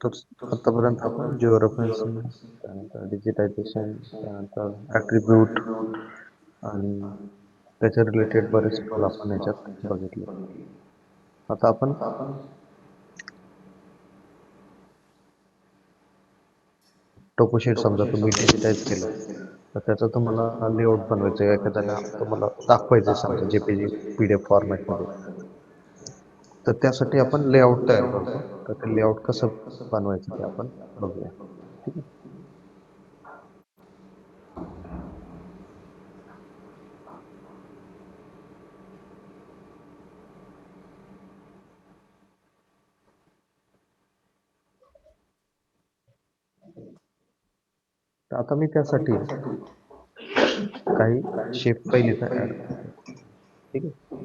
तर आतापर्यंत आपण जिओ रेफरन्सिंग, त्यानंतर डिजिटायझेशन, त्यानंतर ॲट्रिब्यूट आणि त्याच्या रिलेटेड बरेच टूल आपण याच्यात बघितले. आता आपण टोपोशीट समजा तुम्ही डिजिटाईज केलं, तर त्याचं तुम्हाला लेआउट बनवायचं आहे, एखाद्याला तुम्हाला दाखवायचं आहे समजा JPG PDF फॉर्मॅटमध्ये. तर त्यासाठी आपण लेआउट तयार करतो. तर ते लेआउट कसं बनवायचं ते आपण बघूया. ठीक आहे. तर आता मी त्यासाठी काही शेप फाईल इथं ॲड करतो. ठीक आहे.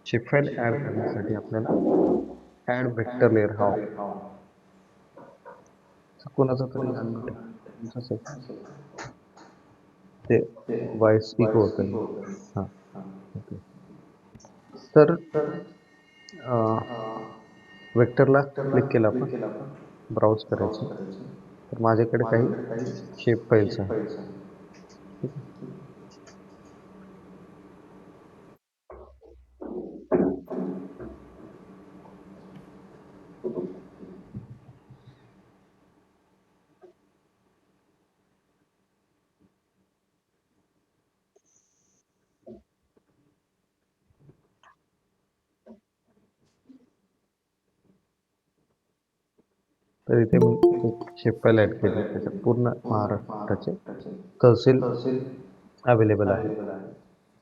शेप फाईल ॲड करण्यासाठी आपल्याला ॲड व्हेक्टर लेयर हा कोणाचा तरी अनम्यूट आहे. तुमचाच आहे. ते व्हॉइस इको होतंय. हां. ओके. तर वेक्टरला क्लिक केलं आपण, ब्राउज करायचं. तर माझ्याकडे काही शेप फाईल्स आहेत. ठीक आहे. तर इथे मी एक शेप फाईल ॲड केली. त्याच्यात पूर्ण महाराष्ट्राचे तहसील अवेलेबल आहे.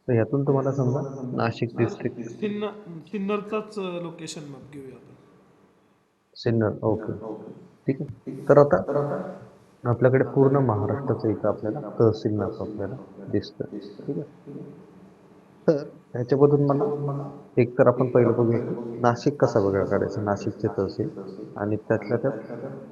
तर ह्यातून तुम्हाला समजा नाशिक डिस्ट्रिक्ट, सिन्नरचाच लोकेशन मॅप घेऊया आपण. सिन्नर, ओके. ठीक आहे. तर आता आपल्याकडे पूर्ण महाराष्ट्राचं इथं आपल्याला तहसील मॅप आपल्याला दिसतं. ठीक आहे. तर ह्याच्यामधून मला एक तर आपण पहिलं बघूया की नाशिक कसा वेगळा काढायचा, नाशिकचे तहसील, आणि त्यातल्या त्यात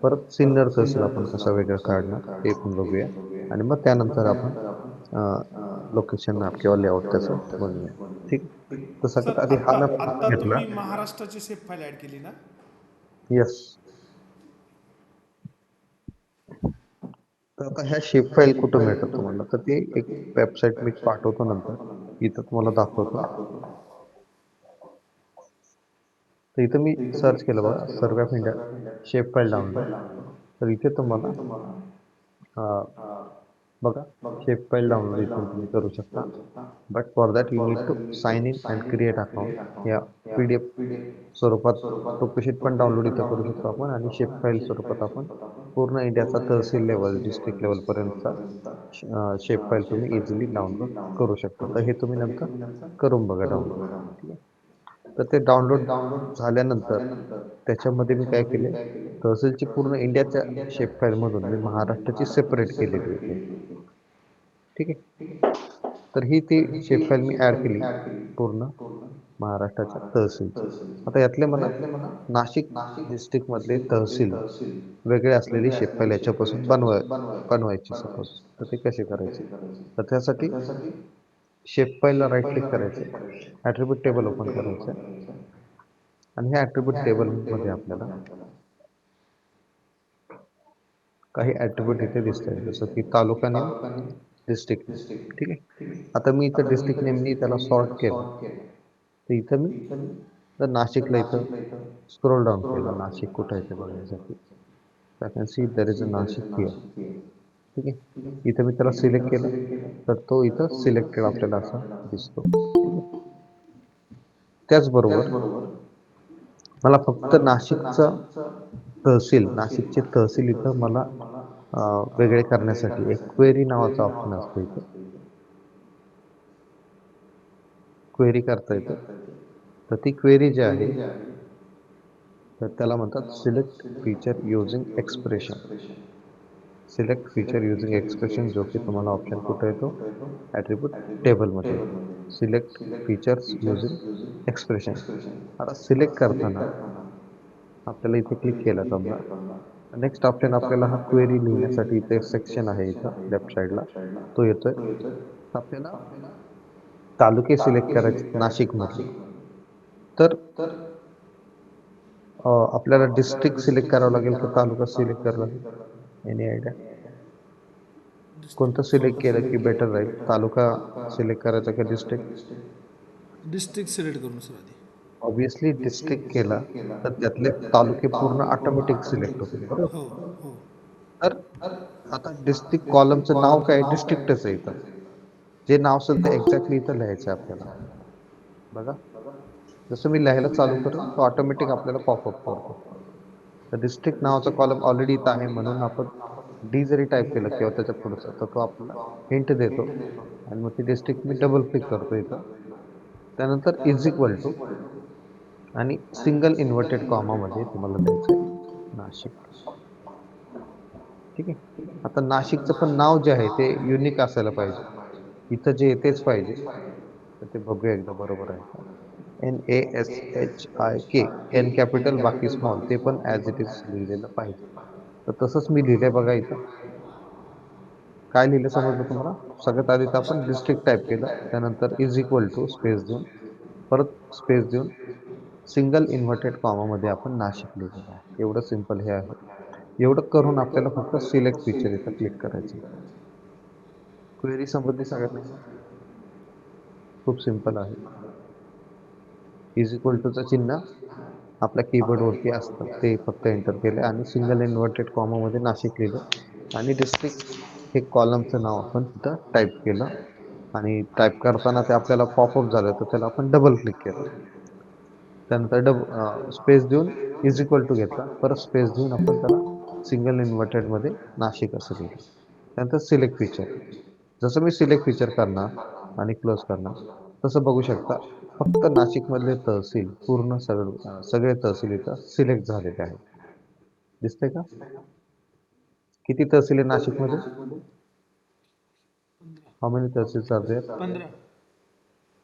परत सिन्नर तहसील आपण कसा वेगळा काढणार ते पण बघूया. आणि मग त्यानंतर आपण लोकेशन मॅप किंवा लेआउट त्याचं बनवूया. ठीक आहे. तर सर सगळ्यात आधी हा आत्ता मॅप आत्ता घेतला. तुम्ही महाराष्ट्राची शेप फाईल ऍड केली ना? येस. तर आता ह्या शेप फाईल कुठं मिळतात तुम्हाला, तर ते एक वेबसाईट मी पाठवतो नंतर, इथं तुम्हाला दाखवतो. तर इथं मी सर्च केलं बघा, survey of India shape file download. तर इथे तुम्हाला बघा, शेप फाईल डाउनलोड इथून तुम्ही करू शकता. But for that you need to sign in and create account. या PDF स्वरूपात टोपोशीट पण डाउनलोड इथं करू शकतो आपण, आणि शेप फाईल स्वरूपात आपण पूर्ण इंडियाचा तहसील लेवल, डिस्ट्रिक्ट लेवलपर्यंतचा शेप फाईल तुम्ही इझिली डाउनलोड करू शकता. तर हे तुम्ही नंतर करून बघा डाउनलोड. ठीक आहे. तर ते डाउनलोड झाल्यानंतर त्याच्यामध्ये मी काय केले, तहसीलची पूर्ण इंडियाच्या शेप फाईलमधून मी महाराष्ट्राची सेपरेट केलेली होती. ठीक आहे. तर ही ती शेप फाईल मी ॲड केली पूर्ण महाराष्ट्राच्या तहसीलची. आता यातले मला नाशिक डिस्ट्रिक्टमधले तहसील वेगळे असलेली शेप फाईल याच्यापासून बनवायची सपोज. तर ते कसे करायचे, तर त्यासाठी शेप फाईलला राईट क्लिक करायचं, ॲट्रिब्यूट टेबल ओपन करायचं, आणि ह्या ॲट्रिब्यूट टेबलमध्ये आपल्याला काही ॲट्रिब्यूट इथे दिसत आहे, जसं की तालुका नेम, डिस्ट्रिक्ट नेम. ठीक आहे. आता मी इथं डिस्ट्रिक्ट नेमनी त्याला सॉर्ट केलं. तर इथं मी तर नाशिकला इथं स्क्रोल डाऊन केलं, नाशिक कुठं आहे ते बघण्यासाठी. I can see there is a Nashik here. ठीक आहे. इथं मी त्याला सिलेक्ट केलं, तर तो इथं सिलेक्टेड आपल्याला असा दिसतो. ठीक आहे. त्याचबरोबर मला फक्त नाशिकचा तहसील, नाशिकचे तहसील इथं मला वेगळे करण्यासाठी एक क्वेरी नावाचा ऑप्शन असतो इथं. क्वेरी करता येतं. तर ती क्वेरी जी आहे, तर त्याला म्हणतात select feature using expression. Select feature using expression, जो की तुम्हाला ऑप्शन कुठे येतो, ॲट्रिब्यूट टेबलमध्ये येतो. Select features using expression. आता सिलेक्ट करताना आपल्याला इथे क्लिक केलं समजा, नेक्स्ट ऑप्शन आपल्याला हा क्वेरी लिहिण्यासाठी इथे सेक्शन आहे इथं लेफ्ट साईडला, तो येतोय. आपल्याला तालुके सिलेक्ट करायचे नाशिकमधले. तर आपल्याला डिस्ट्रिक्ट सिलेक्ट करावं लागेल का तालुका सिलेक्ट करावा लागेल? Any idea? कोणतं सिलेक्ट केलं की बेटर राहील? तालुका सिलेक्ट करायचा का डिस्ट्रिक्ट? डिस्ट्रिक्ट सिलेक्ट करून सर आधी. ऑब्विसली डिस्ट्रिक्ट केला तर त्यातले तालुके पूर्ण ऑटोमॅटिक सिलेक्ट होतील, हो बरोबर? हो. तर आता डिस्ट्रिक्ट कॉलमचं नाव काय? डिस्ट्रिक्टच आहे इथं. जे नाव असेल ते एक्झॅक्टली इथं लिहायचं आहे आपल्याला. बघा, जसं मी लिहायला चालू करेल तो ऑटोमॅटिक आपल्याला पॉपअप करतो. तर डिस्ट्रिक्ट नावाचा कॉलम ऑलरेडी इथं आहे, म्हणून आपण डी जरी टाईप केलं किंवा त्याच्या पुढचं तर तो आपल्याला हिंट देतो. आणि मग ती डिस्ट्रिक्ट मी डबल क्लिक करतो इथं. त्यानंतर इज इक्वल टू आणि सिंगल इन्व्हर्टेड कॉमामध्ये तुम्हाला द्यायचं आहे नाशिक. ठीक आहे. आता नाशिकचं पण नाव जे आहे ते युनिक असायला पाहिजे. इथं जे येतेच पाहिजे. तर ते बघूया एकदा बरोबर आहे का. NASHIK, एन कॅपिटल बाकी स्मॉल, ते पण ॲज इट इज लिहिलेलं पाहिजे. तर तसंच मी लिहिलंय बघा इथं. काय लिहिलं समजलं तुम्हाला? सगळ्यात आधी तर आपण डिस्ट्रिक्ट टाईप केलं, त्यानंतर इज इक्वल टू स्पेस देऊन, परत स्पेस देऊन सिंगल इन्व्हर्टेड कॉमामध्ये आपण नाशिक लिहिलेलं आहे. एवढं सिंपल हे आहे. एवढं करून आपल्याला फक्त सिलेक्ट फीचर इथं क्लिक करायचं. क्वेरी समजली सगळ्यांना? खूप सिंपल आहे. इज इक्वल टूचं चिन्ह आपल्या कीबोर्डवरती असतं, ते फक्त एंटर केलं आणि सिंगल इन्व्हर्टेड कॉमामध्ये नाशिक लिहिलं आणि डिस्ट्रिक्ट हे कॉलमचं नाव आपण तिथं टाईप केलं आणि टाईप करताना ते आपल्याला पॉपअप झालं, तर त्याला आपण डबल क्लिक केलं. त्यानंतर स्पेस देऊन इज इक्वल टू घेतला, परत स्पेस देऊन आपण त्याला सिंगल इन्व्हर्टेडमध्ये नाशिक असं लिहिलं. त्यानंतर सिलेक्ट फीचर. जसं मी सिलेक्ट फीचर करणार आणि क्लोज करणार तसं बघू शकता, फक्त नाशिकमधले तहसील पूर्ण सगळे तहसील इथं सिलेक्ट झालेले आहेत. दिसतंय का? किती तहसील आहे नाशिकमध्ये? How many tehsils are there? 15.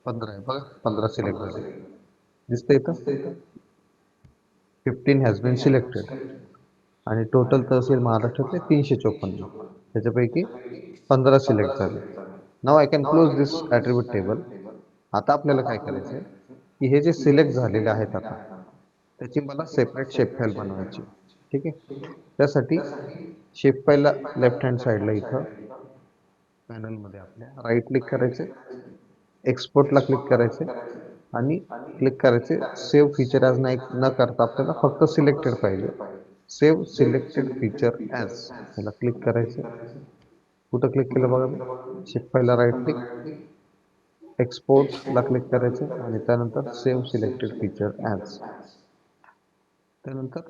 15 आहे बघा. 15 सिलेक्ट झाले. दिसतंय इथं? 15 हॅज बीन सिलेक्टेड. आणि टोटल तहसील महाराष्ट्रातले 354. त्याच्यापैकी 15 सिलेक्ट झाले. नाव I can close this attribute table. आता आपल्याला काय करायचं आहे की हे जे सिलेक्ट झालेले आहेत आता, त्याची मला सेपरेट शेप फाईल बनवायची. ठीक आहे. त्यासाठी शेप फाईलला लेफ्ट हँड साईडला इथं पॅनलमध्ये आपल्या राईट क्लिक करायचे, एक्सपोर्टला क्लिक करायचे आणि क्लिक करायचे सेव्ह फीचर ॲज न करता आपल्याला फक्त सिलेक्टेड पाहिजे. सेव्ह सिलेक्टेड फीचर ॲज याला क्लिक करायचं. कुठं क्लिक केलं बघा मी? शेप फाईलला राईट क्लिक, एक्सपोर्टला क्लिक करायचं आणि त्यानंतर सेव्ह सिलेक्टेड फीचर ॲज. त्यानंतर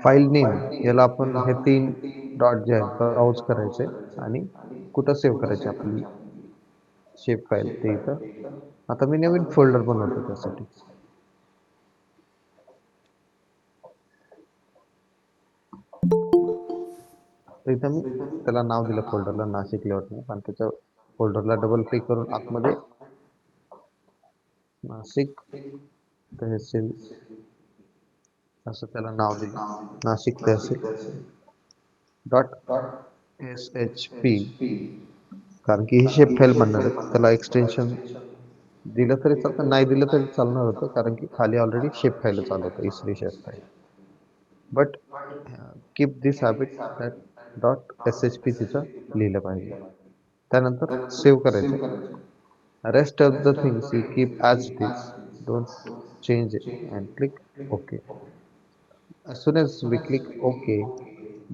फाईल नेम याला आपण हे 3 डॉट जे आहेत ब्राउज करायचे आणि कुठं सेव्ह करायची आपली शेप फाईल ते इथं. आता मी नवीन फोल्डर बनवतो त्यासाठी. तर इथं मी त्याला नाव दिलं फोल्डरला नाशिक लेआउट म्हणून आणि त्याच्या फोल्डरला डबल क्लिक करून आतमध्ये नाशिक तहसील असं त्याला नाव दिलं. नाशिक तहसील डॉट SHP, कारण की ही शेप फाईल बनणार आहे. त्याला एक्सटेन्शन दिलं तरी चालतं, नाही दिलं तरी चालणार होतं, कारण की खाली ऑलरेडी शेप फाईल चालू होतं, इसरी shape file. But keep this habit that dot SHP तिथं लिहिलं पाहिजे. त्यानंतर सेव्ह करायचं. Rest of the things you keep as it is, don't change it and click okay. As soon as we click OK,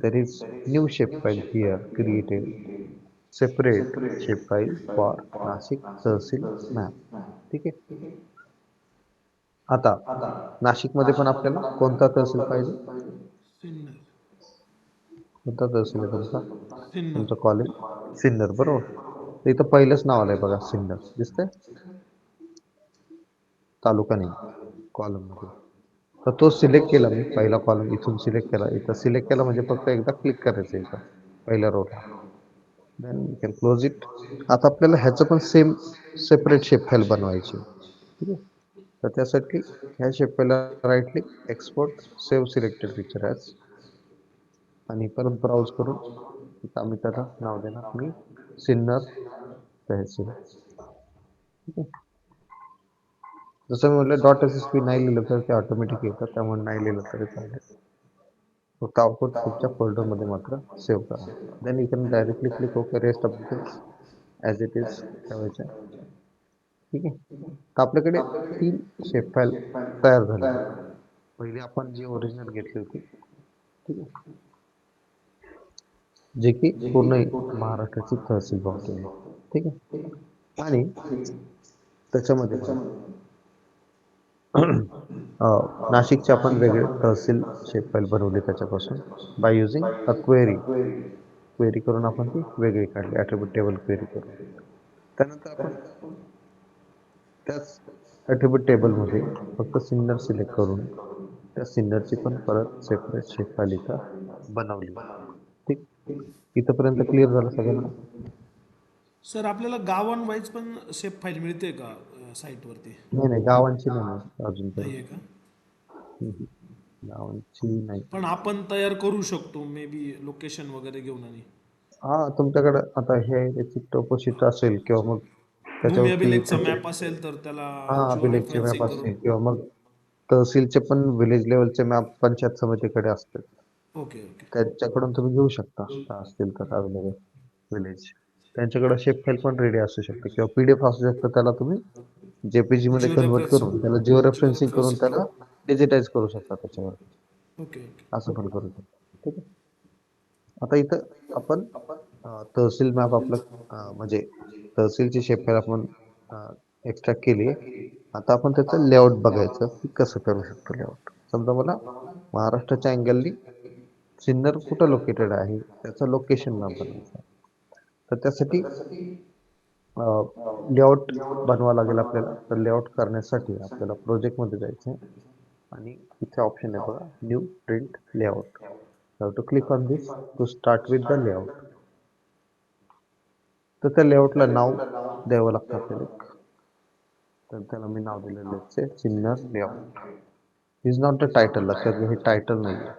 there is new shapefile here created, separate shapefile for Nashik Tehsil map. ठीक आहे. आता नाशिकमध्ये पण आपल्याला कोणता तहसील पाहिजे? सिन्नर. कोणता तहसील आहे तुमचा? सिन्नर. तुमचं कॉलेज सिन्नर, बरोबर. तर इथं पहिलंच नाव आलंय बघा, सिन्नर. दिसतंय? तालुका नाही कॉलममध्ये. तर तो सिलेक्ट केला मी, पहिला कॉलम इथून सिलेक्ट केला. इथं सिलेक्ट केला म्हणजे फक्त एकदा क्लिक करायचं इथं पहिल्या रोला. Then you can close it. आता आपल्याला ह्याचं पण सेम सेपरेट शेप फाईल बनवायची. ठीक आहे. तर त्यासाठी ह्या शेप फाईलला right click, export, save selected picture as आणि परत ब्राउज करून इथं आम्ही त्याला नाव देणार मी सिन्नर तहसील. ठीक आहे. जसं मी म्हटलं डॉट एस एस पी नाही लिहिलं तर ते ऑटोमॅटिक येतं, त्यामुळे नाही लिहिलं तरी चालेल. फक्त आउटपुट तुमच्या फोल्डरमध्ये मात्र सेव्ह करा. Then you can directly click okay, rest of this as it is ठेवायचं. ठीक आहे. तर आपल्याकडे 3 शेप फाईल तयार झाले. पहिली आपण जी ओरिजिनल घेतली होती, ठीक आहे, जे की पूर्ण महाराष्ट्राची तहसील भावते. ठीक आहे. आणि त्याच्यामध्ये बघा नाशिकचे आपण वेगळे तहसील शेप फाईल बनवली त्याच्यापासून by using a query. Query करून आपण ती वेगळी काढली, ॲट्रिब्यूट टेबल क्वेरी करून. त्यानंतर आपण त्याच ॲट्रिब्यूट टेबलमध्ये फक्त सिन्नर सिलेक्ट करून त्या सिन्नरची पण परत सेपरेट शेप फाईल इथं बनवली. ठीक. इथंपर्यंत क्लिअर झालं सगळ्यांना? सर आपल्याला गावन वाईज पण शेप फाईल मिळते का साईटवरती? नाही नाही, गावांची नाही मिळत अजून तरी. नाही आहे का? गावांची नाही. पण आपण तयार करू शकतो मे बी लोकेशन वगैरे घेऊन आणि हा, तुमच्याकडे आता हे त्याची टोपोशीट असेल किंवा मग भूमी त्याच्यावरती अभिलेखचा त्याचे मॅप असेल तर त्याला हा जिओ अभिलेखचे मॅप रेफरन्सिंग करून. असतील किंवा मग तहसीलचे पण विलेज लेवलचे मॅप पंचायत समितीकडे असतात. Okay okay. त्यांच्याकडून तुम्ही घेऊ शकता असतील तर अवेलेबल विलेज. त्यांच्याकडे शेप फाईल पण रेडी असू शकते किंवा पीडीएफ असू शकतं, त्याला तुम्ही जेपीजी मध्ये जिओ कन्वर्ट रेफरन्स करून त्याला जिओ जिओ रेफरन्सिंग करून रेफरन्सिंग त्याला डिजिटाईज करू शकता त्याच्यावर. Okay okay. असं पण करू शकता. ठीक आहे. आता इथं आपण तहसील मॅप आपलं म्हणजे तहसीलची शेप फाईल आपण एक्स्ट्रॅक्ट केली. आता आपण त्याचं लेआउट बघायचं की कसं करू शकतो लेआउट. समजा मला महाराष्ट्राच्या अँगलनी सिन्नर कुठं लोकेटेड आहे त्याचं लोकेशन मॅप बनवायचं. तर त्यासाठी लेआउट बनवावं लागेल आपल्याला. तर लेआउट करण्यासाठी आपल्याला प्रोजेक्टमध्ये जायचं आहे आणि इथे ऑप्शन आहे बघा, new print layout. To click on this to start with the layout. तर त्या लेआउटला नाव द्यावं लागतं आपल्याला एक. तर त्याला मी नाव दिलेलं आहे Sinnar layout. Is not the title, लक्षात घ्या हे टायटल नाही आहे.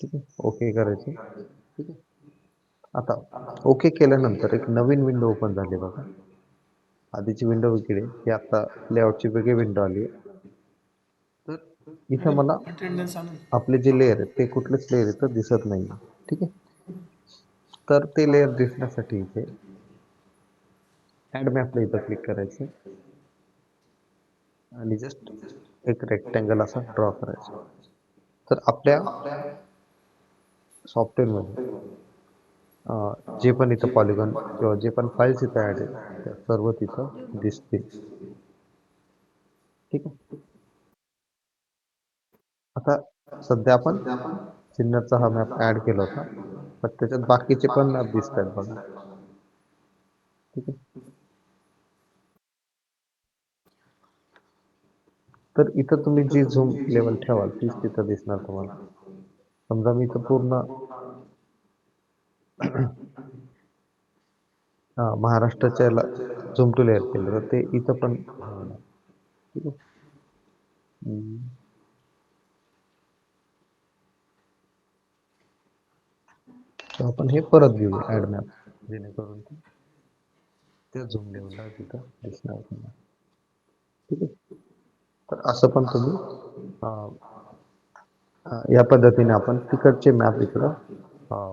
ठीक आहे. ओके करायचं. ठीक आहे. आता ओके केल्यानंतर एक नवीन विंडो ओपन झाली बघा. आधीची विंडो वेगळी, ही आता लेआउटची वेगळी विंडो आली आहे. तर इथं मला अटेंडन्स आणून. आपले जे लेअर आहेत ते कुठलेच लेअर इथं दिसत नाही. ठीक आहे. तर ते लेअर दिसण्यासाठी इथे ॲड मॅपला इथं क्लिक करायचं आणि जस्ट एक रेक्टँगल असा ड्रॉ करायचा. तर आपल्या सॉफ्टवेअरमध्ये जे पण इथं पॉलिगॉन किंवा जे पण फाईल्स इथं ॲड आहेत त्या सर्व तिथं दिसतील. ठीक आहे. आता सध्या आपण सिन्नरचा हा मॅप ॲड केला होता, पण त्याच्यात बाकीचे पण मॅप दिसत आहेत बघा. ठीक आहे. तर इथं तुम्ही जी झूम लेवल ठेवाल तीच तिथं दिसणार तुम्हाला. समजा मी इथं पूर्ण महाराष्ट्राच्या याला झूम टू लेअर केलं तर ते इथं पण होणार. ठीक आहे. तर आपण हे परत घेऊया ॲड मॅप, जेणेकरून त्या झूम लेवलला तिथं दिसणार तुम्हाला. ठीक आहे. तर असं पण तुम्ही या पद्धतीने आपण तिकडचे मॅप इकडं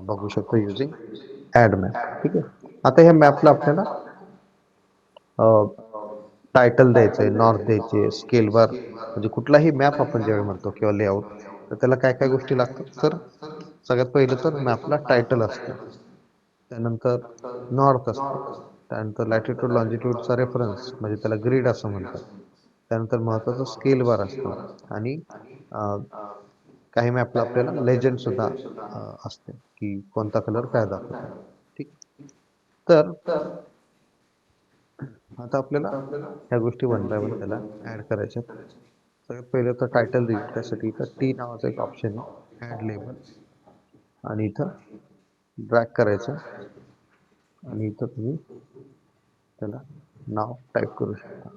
बघू शकतो युजिंग ॲड मॅप. ठीक आहे. आता ह्या मॅपला आपल्याला टायटल द्यायचं आहे, नॉर्थ द्यायचे, स्केल बार, म्हणजे कुठलाही मॅप आपण ज्यावेळी म्हणतो किंवा लेआउट, तर त्याला काय काय गोष्टी लागतात. तर सगळ्यात पहिलं तर मॅपला टायटल असतं, त्यानंतर नॉर्थ असते, त्यानंतर लॅटिट्यूड लॉन्जिट्यूडचा रेफरन्स म्हणजे त्याला ग्रीड असं म्हणतात, त्यानंतर महत्त्वाचं स्केल बार असतो आणि काही मॅपला आपल्याला लेजंड सुद्धा असते की कोणता कलर काय दाखवत आहे. ठीक. तर आता आपल्याला ह्या गोष्टी वन बाय वन त्याला ॲड करायच्या. सगळ्यात पहिलं तर टायटल देऊ, त्यासाठी इथं टी नावाचा एक ऑप्शन आहे, ॲड लेबल, आणि इथं ड्रॅग करायचं आणि इथं तुम्ही त्याला नाव टाईप करू शकता.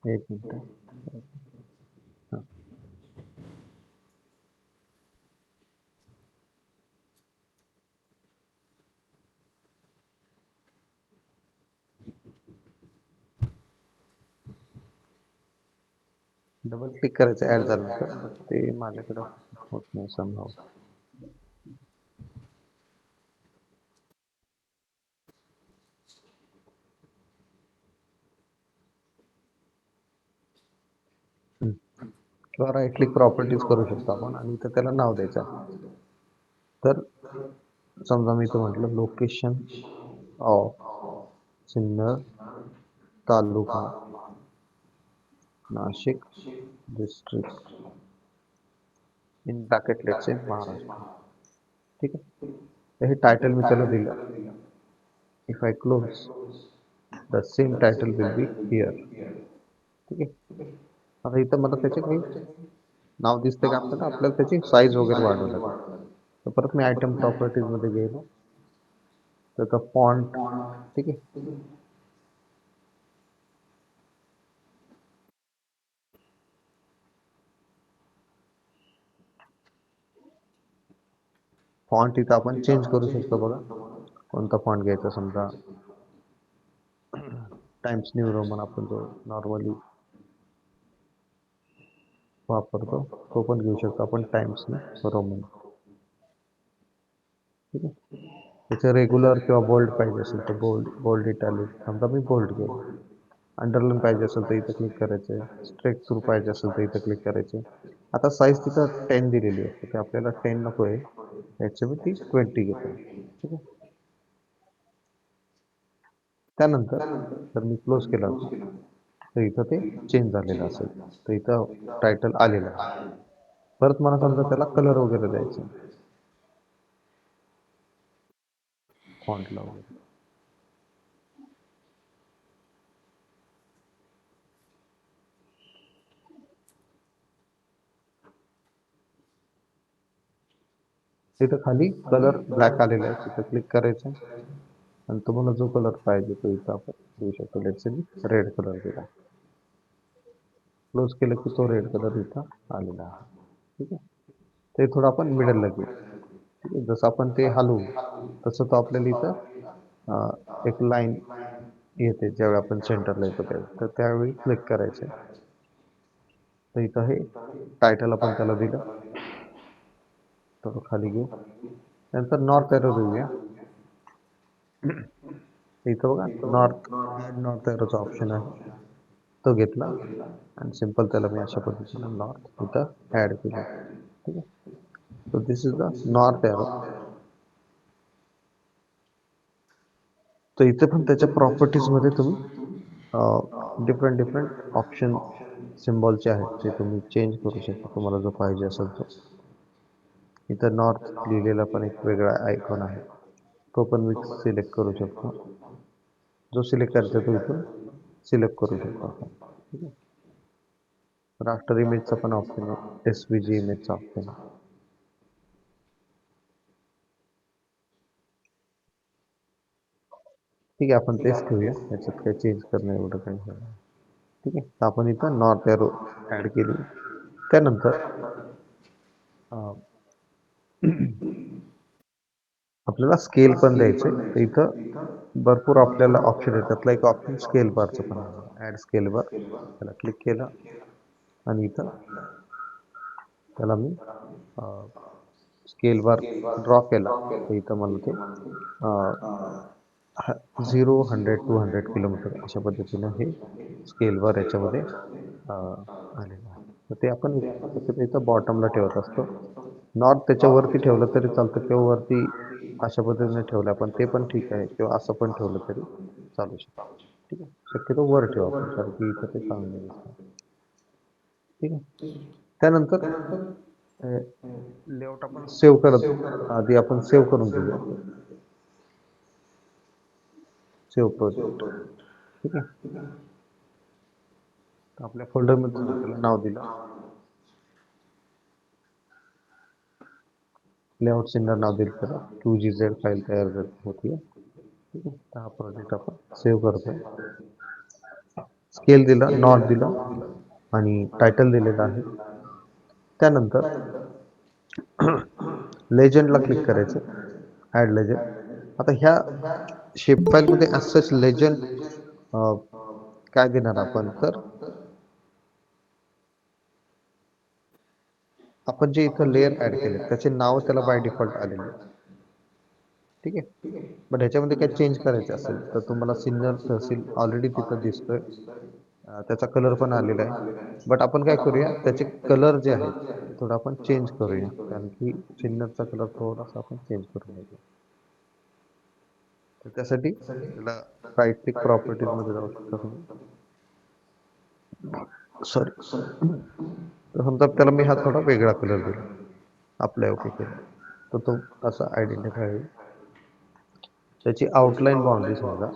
एक मिनिट. हां. डबल क्लिक करायचं ऍड झाल्यानंतर, बट ते माझ्याकडे होत नाही समहाव. किंवा राईट क्लिक प्रॉपर्टीज करू शकतो आपण आणि इथं त्याला नाव द्यायचं आहे. तर समजा मी इथं म्हटलं location of Sinnar taluka Nashik district in bracket let's in Maharashtra. ठीक आहे. तर हे टायटल मी त्याला दिलं. If I close the same title will be here. ठीक आहे. आता इथं मला त्याचे काही नाव दिसते का आपल्याला, आपल्याला त्याची साईज वगैरे वाढवावी लागेल. तर परत मी आयटम प्रॉपर्टीज मध्ये गेलो, त्याचा फॉन्ट. ठीक आहे. फॉन्ट इथं आपण चेंज करू शकतो बघा. कोणता फॉन्ट घ्यायचा, समजा टाइम्स न्यू रोमन आपण जो नॉर्मली वापरतो तो पण घेऊ शकतो आपण, टाइम्स न्यू रोमन. ठीक आहे. त्याचं रेग्युलर किंवा बोल्ड पाहिजे असेल तर बोल्ड, बोल्ड इटॅलिक, समजा मी बोल्ड घेईल. अंडरलाईन पाहिजे असेल तर इथं क्लिक करायचं. स्ट्रेक थ्रू पाहिजे असेल तर इथं क्लिक करायचं. आता साईज तिथं 10 दिलेली आहे, तर आपल्याला 10 नको आहे, याच्या मी ती 20 घेतो. ठीक आहे. त्यानंतर जर मी क्लोज केला होता तर इथं ते चेंज झालेलं असेल, तर इथं टायटल आलेलं आहे. परत मला समजा त्याला कलर वगैरे द्यायचा, फॉन्टला वगैरे. तिथं खाली कलर ब्लॅक आलेला आहे, तिथं क्लिक करायचं आणि तुम्हाला जो कलर पाहिजे तो इथं आपण देऊ शकतो. लेट्स मी रेड कलर दिला. क्लोज केलं की तो रेड कलर इथं आलेला आहे. ठीक आहे. ते थोडं आपण मिडलला घेऊ. ठीक आहे. जसं आपण ते हलवू तसं तो आपल्याला इथं एक लाईन येते ज्यावेळी आपण सेंटरला येतो त्यावेळी, तर त्यावेळी क्लिक करायचं. तर इथं हे टायटल आपण त्याला दिलं, तर खाली घेऊ. नंतर नॉर्थ एरो देऊया. इथं बघा नॉर्थ, ॲड नॉर्थ एरोचा ऑप्शन आहे, तो घेतला आणि सिंपल त्याला मी अशा पद्धतीनं नॉर्थ इथं ॲड केलं. ठीक आहे. So this is the north arrow. तर इथे पण त्याच्या प्रॉपर्टीजमध्ये तुम्ही डिफरंट डिफरंट ऑप्शन सिम्बॉलचे आहेत ते तुम्ही चेंज करू शकता, तुम्हाला जो पाहिजे असेल तो. इथं नॉर्थ लिहिलेला पण एक वेगळा आयकॉन आहे, तो पण मी सिलेक्ट करू शकतो. जो सिलेक्ट करायचा तो इथून सिलेक्ट करू शकतो आपण. ठीक आहे. राफ्टर इमेजचा पण ऑप्शन आहे, SVG इमेजचा ऑप्शन आहे. ठीक आहे, आपण तेच ठेवूया, याच्यात काही चेंज करणं एवढं काही नाही. ठीक आहे. तर आपण इथं नॉर्थ एरो ॲड केली. त्यानंतर आपल्याला स्केल पण द्यायचे. तर इथं भरपूर आपल्याला ऑप्शन आहे, त्यातला एक ऑप्शन स्केल बारचं पण आहे. ॲड स्केल बार, त्याला क्लिक केलं आणि इथं त्याला मी स्केल बार ड्रॉ केला. तर इथं मला ते 0, 100, 200 किलोमीटर अशा पद्धतीनं हे स्केल बार याच्यामध्ये आलेलं आहे. तर ते आपण शक्यतो इथं बॉटमला ठेवत असतो. नॉर्थ त्याच्यावरती ठेवलं तरी चालतं किंवा वरती अशा पद्धतीने ठेवलं आपण ते पण ठीक आहे, किंवा असं पण ठेवलं तरी चालू शकतं. ठीक आहे. शक्यतो वर ठेवू आपण, कारण की इथं ते चांगलं दिसतं. ठीक आहे. त्यानंतर लेआउट आपण सेव्ह करत आधी आपण सेव्ह करून घेऊया. Save project. ठीक आहे. तर आपल्या फोल्डरमध्ये जाऊन त्याला नाव दिलं, लेआउट सिन्नर नाव दिलं, त्याला 2GZ फाईल तयार होती. ठीक आहे. तर हा प्रोजेक्ट आपण सेव्ह करतोय. स्केल दिला, नॉट दिला आणि टायटल दिलेलं आहे. त्यानंतर लेजंडला क्लिक करायचं, ॲड लेजंड. आता ह्या शेप फाईलमध्ये ॲज सच लेजंड काय देणार आपण, तर आपण जे इथं लेअर ॲड केले त्याचे नाव त्याला बाय डिफॉल्ट आलेले. ठीक आहे. बट ह्याच्यामध्ये काय चेंज करायचे असेल तर तुम्हाला सिन्नर तहसील ऑलरेडी तिथं दिसतोय. त्याचा कलर पण आलेला आहे. बट आपण काय करूया, त्याचे कलर जे आहेत ते थोडं आपण चेंज करूया, कारण की सिन्नरचा कलर थोडासा आपण चेंज करून घेऊया. तर त्यासाठी त्याला राईट क्लिक प्रॉपर्टीजमध्ये जाऊ शकता तुम्ही. सॉरी. तर समजा त्याला मी हा थोडा वेगळा कलर दिला, अप्लाय ओके केलं तर तो असा आयडेंटिफाय होईल. त्याची आउटलाईन बाउंड्री समजा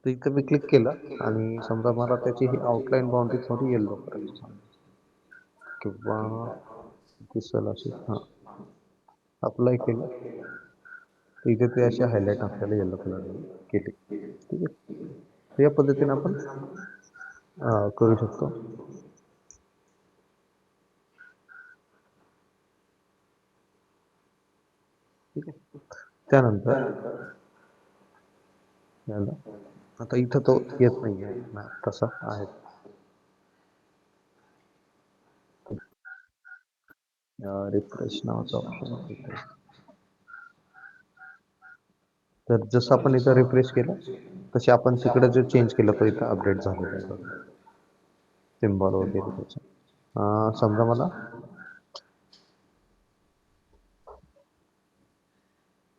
तर इथं मी क्लिक केलं आणि समजा मला त्याची ही आउटलाईन बाउंड्री थोडी येल्लो करायची समजा, किंवा दिसेल अशी. हां, अप्लाय केलं तर इथे ते असे हायलाईट आपल्याला येल्लो कलरमध्ये केले. ठीक आहे. तर या पद्धतीने आपण करू शकतो. ठीक आहे. त्यानंतर याला आता इथं तो येत नाही आहे मॅप तसा आहे. रिफ्रेश नावाचा ऑप्शन इथे. तर जसं आपण इथं रिफ्रेश केलं तसे आपण तिकडे जे चेंज केलं तो इथं अपडेट झालेला आहे बघा, सिम्बॉल वगैरे त्याचा. समजा मला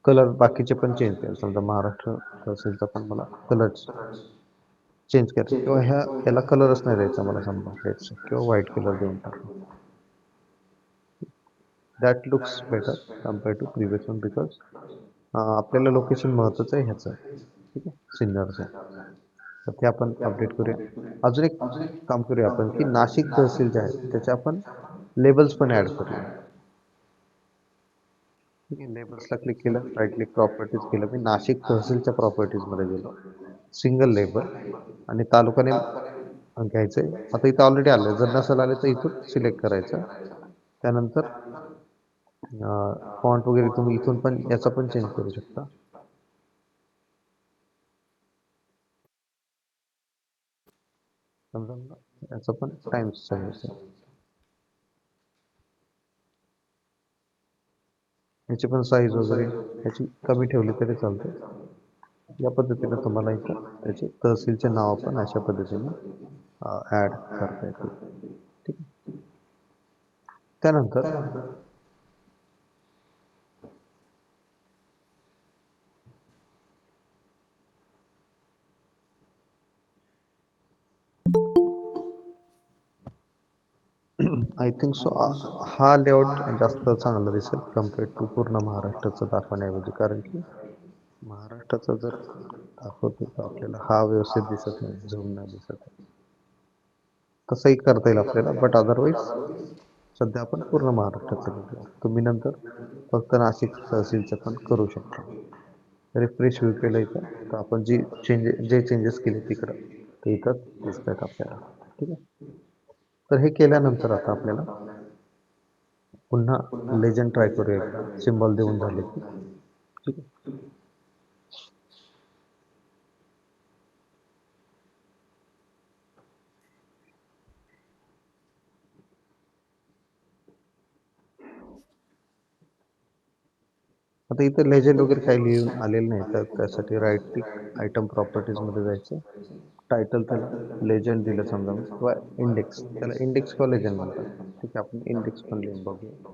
कलर बाकीचे पण चेंज करायचे, समजा महाराष्ट्र तहसीलचा पण मला कलर चेंज करायचा, किंवा ह्याला कलरच नाही द्यायचा मला, समजा रेडचा किंवा व्हाईट कलर देऊन टाका. That looks better compare to previous one, because आपल्याला लोकेशन महत्त्वाचं आहे ह्याचं. ठीक आहे, सिन्नरचं. तर ते आपण अपडेट करूया. अजून एक काम करूया आपण, की नाशिक तहसील जे आहे त्याचे आपण लेबल्स पण ॲड करूया. ठीक आहे, लेबल्सला क्लिक केलं, राईट क्लिक प्रॉपर्टीज केलं, मी नाशिक तहसीलच्या प्रॉपर्टीजमध्ये गेलो, सिंगल लेबल आणि तालुका नेम घ्यायचं. आता इथं ऑलरेडी आलं, जर नसेल आले तर इथून सिलेक्ट करायचं. त्यानंतर फॉन्ट वगैरे तुम्ही इथून पण याचा पण चेंज करू शकता. समजा याचा पण टाइम्स घ्यायचं, याची पण साईज वगैरे याची कमी ठेवली तरी चालते. या पद्धतीने तुम्हाला इथं त्याचे तहसीलचे नाव पण अशा पद्धतीने ॲड करता येते. ठीक आहे. त्यानंतर आय थिंक सो हा लेआउट जास्त चांगला दिसेल कम्पेअर्ड टू पूर्ण महाराष्ट्राचं दाखवण्याऐवजी, कारण की महाराष्ट्राचं जर दाखवतो तर आपल्याला हा व्यवस्थित दिसत नाही, झूम नाही दिसत आहे. तसंही करता येईल आपल्याला, बट अदरवाईज सध्या आपण पूर्ण महाराष्ट्राचं घेऊया. तुम्ही नंतर फक्त नाशिक तहसीलचं पण करू शकता. रिफ्रेश व्यू केलं इथं तर आपण जे चेंजेस केले तिकडं ते इथं दिसत आहेत आपल्याला. ठीक आहे. तर हे केल्यानंतर आता आपल्याला पुन्हा लेजंड ट्राय करूया एकदा, सिम्बॉल देऊन झाले की. ठीक आहे. आता इथं लेजंड वगैरे काही लिहून आलेलं नाही, तर त्यासाठी राईट क्लिक आयटम प्रॉपर्टीजमध्ये जायचं, टायटल त्याला लेजंड दिलं समजा मी, किंवा इंडेक्स, त्याला इंडेक्स किंवा लेजंड म्हणतात. ठीक आहे, आपण इंडेक्स पण लिहून बघूया.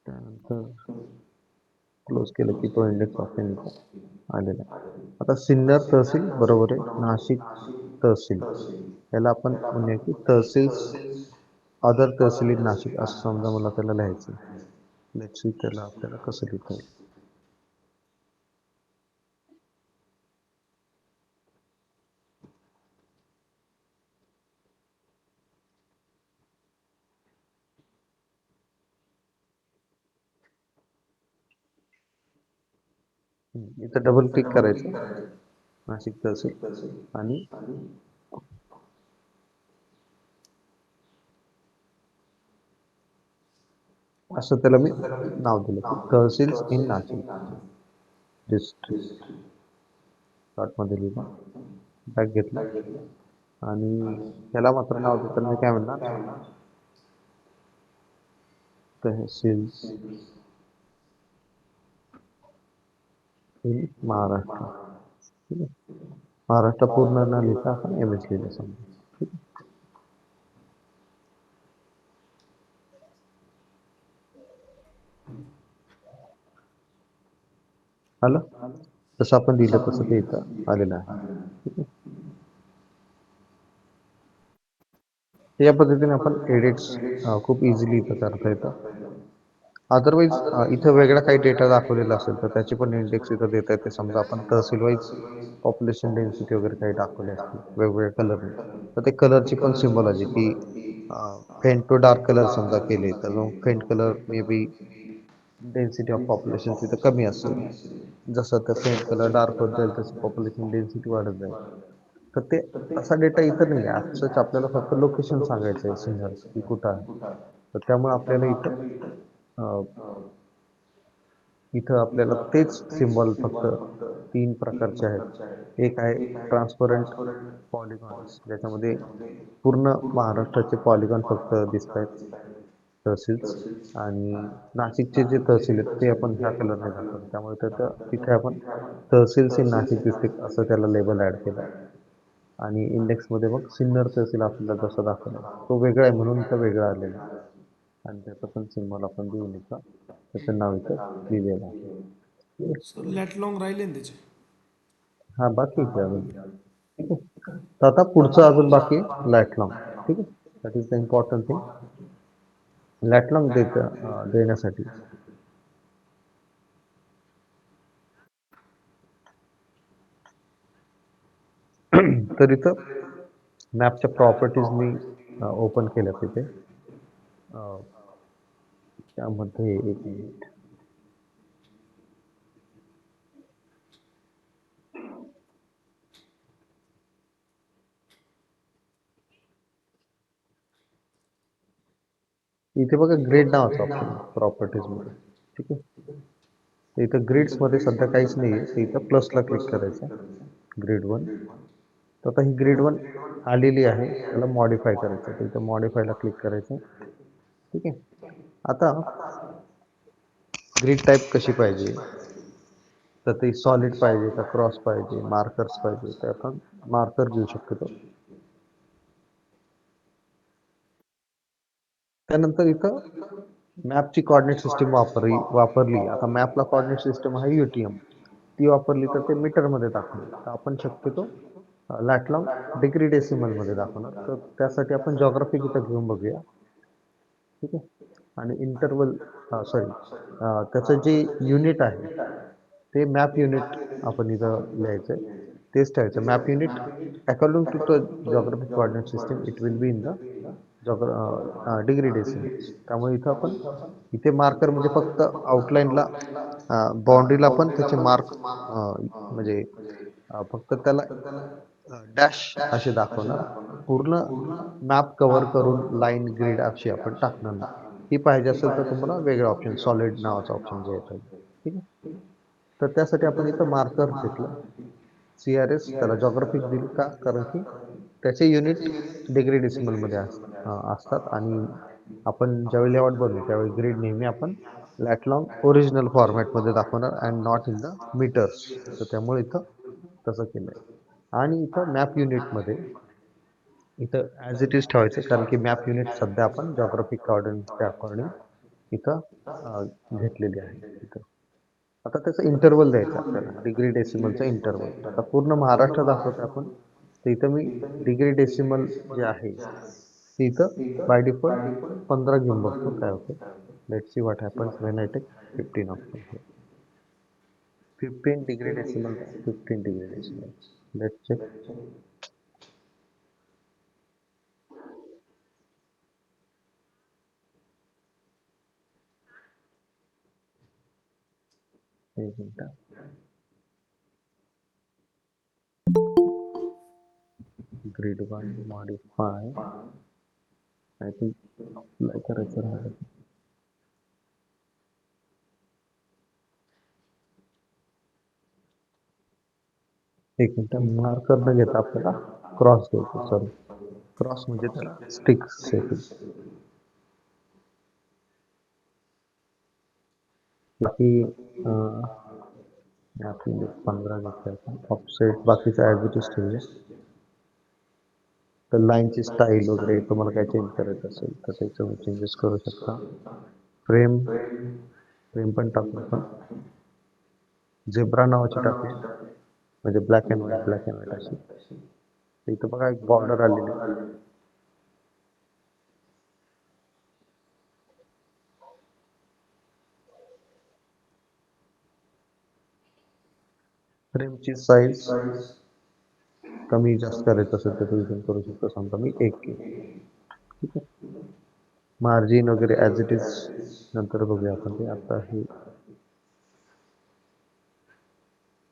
त्यानंतर क्लोज केलं की तो इंडेक्स ऑप्शन इथं आलेला आहे. आता सिन्नर तहसील बरोबर आहे नाशिक तहसील, याला आपण म्हणूया की tehsils other tehsil in Nashik असं समजा मला त्याला लिहायचं. लेट्स सी त्याला आपल्याला कसं लिहिता येईल. इथं डबल क्लिक करायचं, नाशिक तहसील, आणि असं त्याला मी नाव दिलं की तहसील्स इन नाशिक डिस्ट्रिक्ट. मध्ये लिहिलं, बॅक घेतलं, आणि ह्याला मात्र नाव देताना मी काय म्हणणार, तहसील्स इन महाराष्ट्र. ठीक आहे. महाराष्ट्र पूर्ण न लिहिता आपण एम एस लिहिलं समजा. ठीक आहे. आलं, जसं आपण लिहिलं तसं ते इथं आलेलं आहे. ठीक आहे. या पद्धतीने आपण एडिट्स खूप इझिली इथं करता येतं. अदरवाईज इथं वेगळा काही डेटा दाखवलेला असेल तर त्याची पण इंडेक्स इथं देता येते. समजा आपण तहसील वाईज पॉप्युलेशन डेन्सिटी वगैरे काही दाखवले असतील वेगवेगळ्या कलरने, तर ते कलरची पण सिम्बॉलॉजी की फेंट टू डार्क कलर समजा केले तर मग faint colour may be density of population तिथं कमी असेल. जसं ते फेंट कलर डार्क होत जाईल तसं पॉप्युलेशन डेन्सिटी वाढत जाईल. तर ते तसा डेटा इथं नाही आहे. ॲज आपल्याला फक्त लोकेशन सांगायचं आहे सिंगल की कुठं आहे. तर त्यामुळे आपल्याला इथं अं, इथं आपल्याला तेच सिम्बॉल फक्त तीन प्रकारचे आहेत. एक आहे ट्रान्सपरंट पॉलिगॉन्स, ज्याच्यामध्ये पूर्ण महाराष्ट्राचे पॉलिगॉन फक्त दिसत आहेत, तहसील्स. आणि नाशिकचे जे तहसील आहेत ते आपण ह्या कलरने दाखवले, त्यामुळे तिथे आपण तहसील्स इन नाशिक डिस्ट्रिक्ट असं त्याला लेबल ॲड केलं. आणि इंडेक्समध्ये मग सिन्नर तहसील आपल्याला जसं दाखवलं तो वेगळा आहे म्हणून इथं वेगळं आलेलं आहे. आणि त्याचं पण सिम्बॉल आपण देऊन इथं त्याचं नाव इथं लिहिलेलं आहे. ठीक आहे. सर लॅट लॉंग राहिले ना त्याचे. हा बाकी आहे अजून. ठीक आहे. तर आता पुढचं अजून बाकी आहे लॅटलॉंग. ठीक आहे. That is the important thing. Lat long देण्यासाठी तर इथं मॅपच्या प्रॉपर्टीज मी ओपन केल्या तिथे. त्यामध्ये एक मिनिट. इथे बघा ग्रेड नावाचा ऑप्शन आहे प्रॉपर्टीज मध्ये. ठीक आहे. तर इथं ग्रिड्स मध्ये सध्या काहीच नाही आहे, तर इथं प्लसला क्लिक करायचं, ग्रिड वन. तर आता ही ग्रिड वन आलेली आहे, त्याला मॉडिफाय करायचं, तर इथं मॉडिफायला क्लिक करायचं. ठीक आहे. आता ग्रिड टाईप कशी पाहिजे, तर ते सॉलिड पाहिजे का क्रॉस पाहिजे, मार्कर्स पाहिजे, तर आपण मार्कर घेऊ शकतो. त्यानंतर इथं मॅपची कॉर्डिनेट सिस्टीम वापरली. आता मॅपला कॉर्डिनेट सिस्टम आहे UTM, ती वापरली तर ते मीटरमध्ये दाखवेल. तर आपण शक्यतो लॅटलॉंग डिग्री डेसिमलमध्ये दाखवणार, तर त्यासाठी आपण जॉग्राफिक इथं घेऊन बघूया. ठीक आहे. आणि इंटरवल सॉरी त्याचं जे युनिट आहे ते मॅप युनिट आपण इथं लिहायचं आहे, तेच ठेवायचं. Map unit according to the geographic coordinate system it will be in the degree decimals. त्यामुळे इथं आपण इथे मार्कर म्हणजे फक्त आउटलाईनला बाउंड्रीला पण त्याचे मार्क म्हणजे फक्त त्याला डॅश असे दाखवणार. पूर्ण मॅप कव्हर करून लाईन ग्रिड अशी आपण टाकणार नाही. ही पाहिजे असेल तर तुम्हाला वेगळं ऑप्शन सॉलिड नावाचा ऑप्शन घ्यायचा आहे. ठीक आहे. तर त्यासाठी आपण इथं मार्कर घेतलं. CRS त्याला जॉग्राफिक दिली का, कारण की त्याचे युनिट डिग्री डेसिमलमध्ये असतात. आणि आपण ज्यावेळी लेआउट बनवू त्यावेळी ग्रिड नेहमी आपण लॅटलॉंग ओरिजिनल फॉर्मॅटमध्ये दाखवणार and not in the metres. तर त्यामुळे इथं तसं केलंय. आणि इथं मॅप युनिटमध्ये इथं ॲज इट इज ठेवायचं, कारण की मॅप युनिट सध्या आपण जॉग्राफिक कोऑर्डिनेट्सच्या अकॉर्डिंग इथं घेतलेली आहे इथं. आता त्याचा इंटरवल द्यायचा आपल्याला, डिग्री डेसिमलचा इंटरवल. आता पूर्ण महाराष्ट्र दाखवतो आपण, तर इथं मी डिग्री डेसिमल जे आहे ते इथं बाय डिफॉल्ट 15 घेऊन बघतो काय होतं. Let's see what happens when I take 15 option. 15 degree decimal, 15 degree decimal. Let's check. एक minute. Grid one modify I think apply करायचं राहिलं. एक मिनिट, मार्कर न घेता आपल्याला क्रॉस घ्यायचं. सॉरी, क्रॉस म्हणजे त्याला स्टिक सेटिंग. बाकी आपण 15 घेतलं आपण ऑफसेट बाकीचं ॲज इट इज ठेवूया. तर लाईनची स्टाईल वगैरे तुम्हाला काय चेंज करायचं असेल तर त्याच्यावर चेंजेस करू शकता. फ्रेम फ्रेम पण टाकू आपण. झेब्रा नावाची टाकूया, म्हणजे ब्लॅक अँड व्हाईट अशी. इथं बघा एक बॉर्डर आलेली आहे. फ्रेमची साईज कमी जास्त करायचं असेल तर तुम्ही करू शकता. समजा मी 1 केली. ठीक आहे. मार्जिन वगैरे ॲज इट इज नंतर बघूया आपण ते. आता हे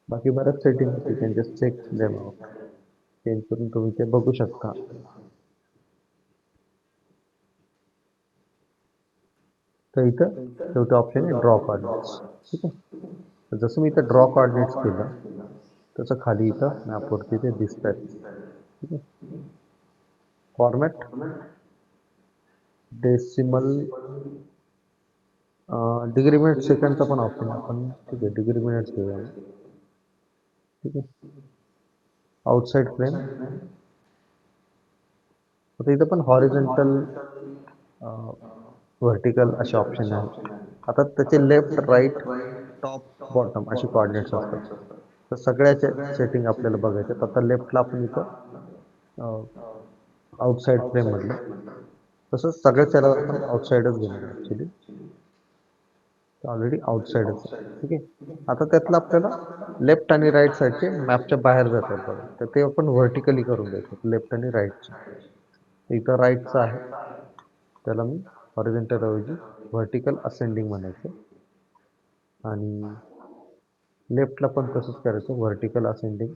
बाकी बऱ्याच सेटिंग होती, त्यांचे चेक देम आउट चेंज करून तुम्ही ते बघू शकता. तर इथं शेवटी ऑप्शन आहे ड्रॉ कोऑर्डिनेट्स. ठीक आहे. तर जसं मी इथं ड्रॉ कोऑर्डिनेट्स केलं तसं खाली इथं मॅपवरती ते दिसत आहेत. ठीक आहे. फॉर्मॅट डेसिमल डिग्री मिनिट सेकंडचा पण ऑप्शन आहे. आपण ठीक आहे डिग्री मिनिट्स घेऊया. ठीक आहे. आउटसाइड फ्रेम, आता इथं पण हॉरिझॉन्टल व्हर्टिकल असे ऑप्शन आहेत. आता त्याचे लेफ्ट राईट टॉप बॉटम अशी कोऑर्डिनेट्स असतात. तर सगळ्याचे सेटिंग आपल्याला बघायचे. आता लेफ्टला आपण इथं आउटसाइड फ्रेम म्हटलं, तसंच सगळ्याच याला आपण आउटसाइडच घेणार आहे ॲक्च्युली. ऑलरेडी आउटसाइडच आहे. ठीक आहे. आता त्यातलं आपल्याला लेफ्ट आणि राईट साईडचे मॅपच्या बाहेर जातात बघा, तर ते आपण व्हर्टिकली करून घ्यायचं लेफ्ट आणि राईटचे. इथं राईटचं आहे, त्याला मी हॉरिझॉन्टल ऐवजी व्हर्टिकल असेंडिंग म्हणायचं. आणि लेफ्टला पण तसंच करायचं, व्हर्टिकल असेंडिंग.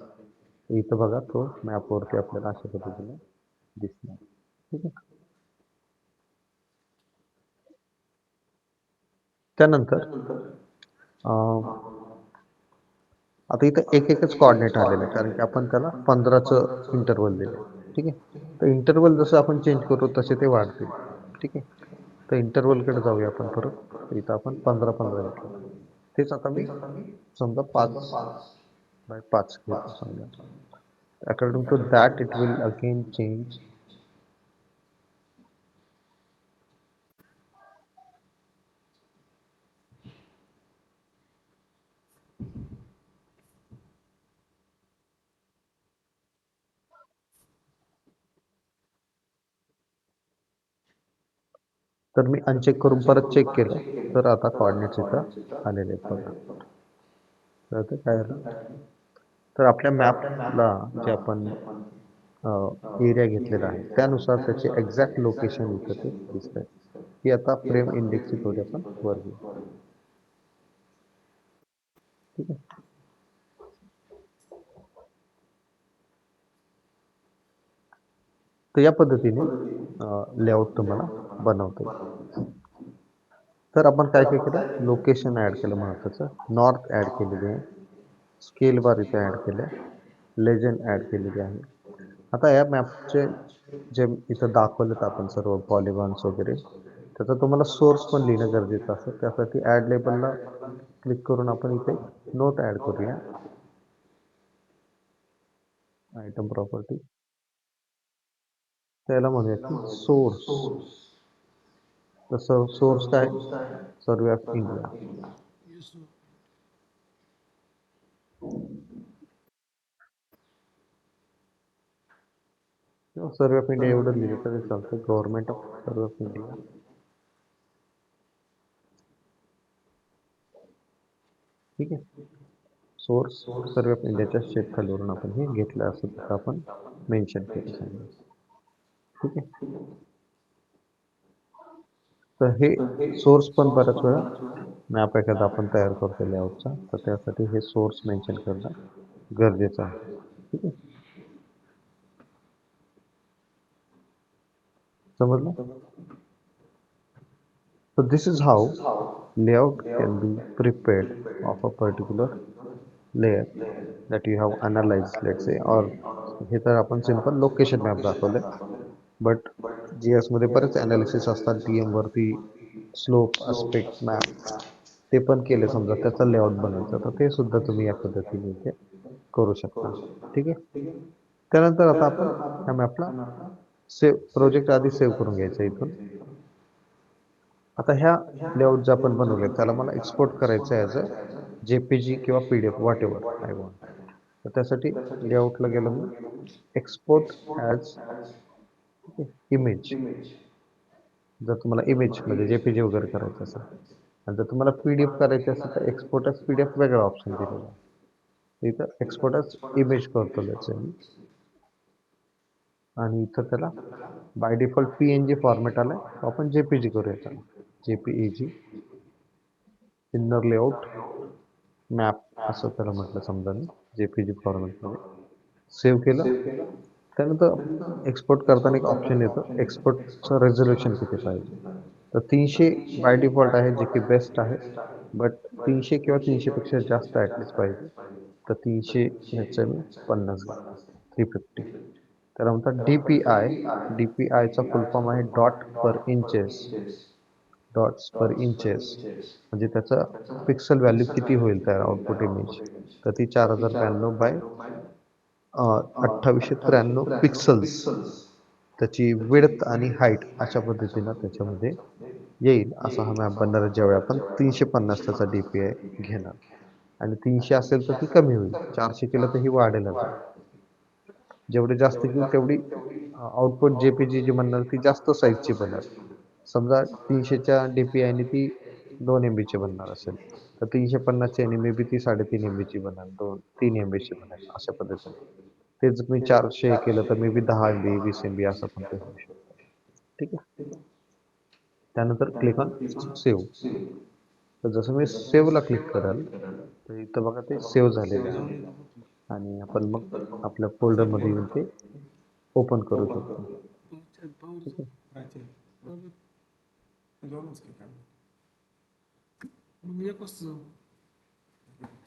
इथं बघा तो मॅपवरती आपल्याला अशा पद्धतीने दिसणार. ठीक आहे. त्यानंतर आता इथं एकच कोऑर्डिनेट आलेलं आहे, कारण की आपण त्याला 15चं इंटरवल दिलं. ठीक आहे. तर इंटरवल जसं आपण चेंज करू तसे ते वाढतील. ठीक आहे. तर इंटरवलकडे जाऊया आपण परत. तर इथं आपण 15 घेतलं. तेच आता मी समजा 5/5 घेतो समजा. According to that it will again change. तर मी अनचेक करून परत चेक केलं, तर आता कोऑर्डिनेट्स इथं आलेले आहेत बघा. तर ते काय झालं, तर आपल्या मॅपला जे आपण एरिया घेतलेला आहे त्यानुसार त्याचे एक्झॅक्ट लोकेशन इथं ते दिसत आहे. ही आता फ्रेम इंडेक्सची थोडी आपण वर घेऊ. ठीक आहे. तर या पद्धतीने लेआउट तुम्हाला बनवता येईल. तर आपण काय काय केलं, लोकेशन ऍड केलं महत्वाचं, नॉर्थ ऍड केलेली आहे, स्केल बार इथे ऍड केले, लेजंड ऍड केलेली आहे. आता या मॅपचे जे इथं दाखवलेत आपण सर्व पॉलिगॉन्स वगैरे, त्याचा तुम्हाला सोर्स पण लिहिणं गरजेचं असतं. त्यासाठी ऍड लेबलला क्लिक करून आपण इथे नोट ऍड करूया. आयटम प्रॉपर्टी, त्याला म्हणूया की सोर्स. तसं सोर्स काय, survey of India. Survey of India एवढं लिहिलं तरी चालतं. Government of survey of India. ठीक आहे. सोर्स सर्वे ऑफ इंडियाच्या शेप खालीवरून आपण हे घेतलं, असं तिथं आपण मेन्शन केलं समजा. ठीक आहे. तर हे सोर्स पण बऱ्याच वेळा मॅप एखादा आपण तयार करतो लेआउटचा, तर त्यासाठी हे सोर्स मेन्शन करणं गरजेचं आहे. ठीक आहे. समजलं? So this is how layout can be prepared of a particular layer that you have analyzed, let's say, or हे तर आपण सिंपल लोकेशन मॅप दाखवले. बट जीएस मध्ये बरेच अनालिसिस असतात डीएम वरती, स्लोप अस्पेक्ट मॅप ते पण केले. समजा त्याचा लेआउट बनायचा तर ते सुद्धा तुम्ही या पद्धतीने इथे करू शकता. ठीक आहे. त्यानंतर आता आपण ह्या मॅपला प्रोजेक्ट आधी सेव्ह करून घ्यायचा इथून. आता ह्या लेआउट जे आपण बनवले त्याला मला एक्सपोर्ट करायचं आहे ॲज अ जेपीजी किंवा PDF what ever I want. तर त्यासाठी लेआउटला गेलो मी, एक्सपोर्ट ॲज इमेज. जर तुम्हाला इमेज म्हणजे जेपीजी वगैरे करायचं असेल, आणि जर तुम्हाला पीडीएफ करायचे असेल तर एक्सपोर्ट ॲज पीडीएफ वेगळा ऑप्शन दिलेला आहे. इथं एक्सपोर्ट ॲज इमेज करतो त्याचं मी, आणि इथं त्याला बाय डिफॉल्ट पीएनजी फॉर्मॅट आलाय, आपण जेपीजी करूया त्याला. जेपीईजी इनर लेआउट मॅप असं त्याला म्हटलं समजा मी, जेपीजी फॉर्मॅटमध्ये सेव्ह केलं. त्यानंतर एक्सपोर्ट करताना एक ऑप्शन येतं, एक्सपोर्टचं रेझोल्युशन किती पाहिजे. तर 300 बाय डिफॉल्ट आहे, जे की बेस्ट आहे. बट 300 किंवा 300पेक्षा जास्त ॲटलिस्ट पाहिजे. तर 300 ह्याचं मी 50 घेतो, 350. त्याला म्हणतात DPI. DPIचा फुल फॉर्म आहे डॉट पर इंचेस. डॉट्स पर इंचेस म्हणजे त्याचं पिक्सल व्हॅल्यू किती होईल त्या आउटपुट इमेज. तर ती 4092 बाय 2893 पिक्सल्स त्याची विड्थ आणि हाईट अशा पद्धतीनं त्याच्यामध्ये येईल. असा हा मॅप बनणार आहे ज्यावेळी आपण 350 त्याचा DPI घेणार. आणि 300 असेल तर ती कमी होईल, 400 केलं तर ही वाढेल अजून. जेवढे जास्त घेऊ तेवढी आउटपुट जेपीजी जी बनणार ती जास्त साईजची बनणार. समजा 300च्या DPI ती 2 MB ची बनणार असेल, तर 350च्या मे बी ती 3.5 MB ची बनणार, 3 MB ची बनणार, अशा पद्धतीने. तेच मी 400 केलं तर मे बी 10 MB 20 MB असं पण ते होऊ शकतं. ठीक आहे. त्यानंतर क्लिक ऑन सेव्ह. तर जसं मी सेव्हला क्लिक कराल तर इथं बघा ते सेव्ह झालेलं आहे, जाऊन येतो. आणि आपण मग आपल्या फोल्डरमध्ये येऊन ते ओपन करू शकतो. ठीक आहे.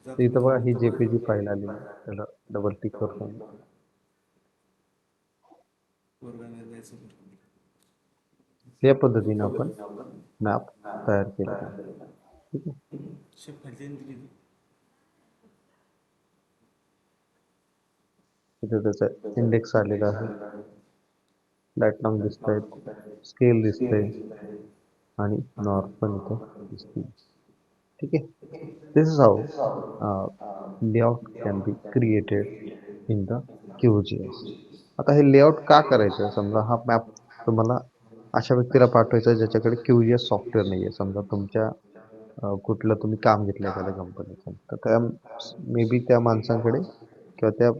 तर इथं बघा ही जेपीजी फाईल आलेली आहे, त्याला डबल क्लिक करतो मी. या पद्धतीने आपण मॅप तयार केलेला आहे. ठीक आहे. इथे त्याचा इंडेक्स आलेला आहे, फ्लॅट नाम दिसत आहेत, स्केल दिसते, आणि नॉर्थ पण इथं दिसते. ठीक आहे. This is how layout can be created in the QGIS. आता हे लेआउट का करायचं. समजा हा मॅप तुम्हाला अशा व्यक्तीला पाठवायचा आहे ज्याच्याकडे QGIS सॉफ्टवेअर नाही आहे. समजा तुमच्या कुठलं तुम्ही काम घेतलं एखाद्या कंपनीचं, तर त्या मे बी त्या माणसांकडे किंवा त्या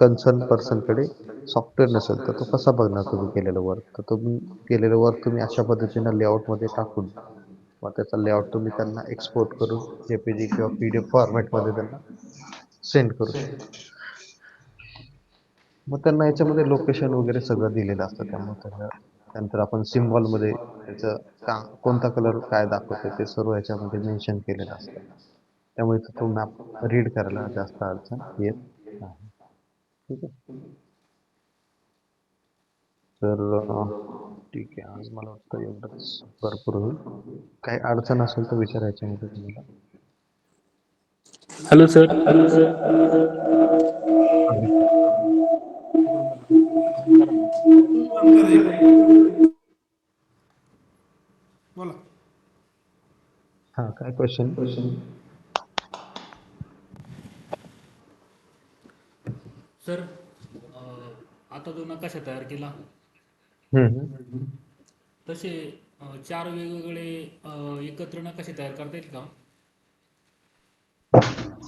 कन्सर्न पर्सनकडे सॉफ्टवेअर नसेल, तर तो कसा बघणार तुम्ही केलेलं वर्क. तर तुम्ही केलेलं वर्क तुम्ही अशा पद्धतीनं लेआउटमध्ये टाकून मग त्याचा लेआउट तुम्ही त्यांना एक्सपोर्ट करून जेपीजी किंवा पीडीएफ फॉर्मॅटमध्ये त्यांना सेंड करू शकता. मग त्यांना याच्यामध्ये लोकेशन वगैरे सगळं दिलेलं असतं, त्यामुळे त्यांना त्यानंतर आपण सिम्बॉलमध्ये त्याचं का कोणता कलर काय दाखवते ते सर्व याच्यामध्ये मेन्शन केलेलं असतं. त्यामुळे तो मॅप रीड करायला जास्त अडचण येत नाही. ठीक आहे. तर ठीक आहे, आज मला वाटतं एवढंच भरपूर होईल. काही अडचण असेल तर विचारा याच्यामध्ये तुम्हाला. Hello sir. बोला. हां, काय क्वेश्चन. सर आता जो नकाशा तयार केला तसे 4 वेगवेगळे एकत्र नकाशे तयार करता येईल का.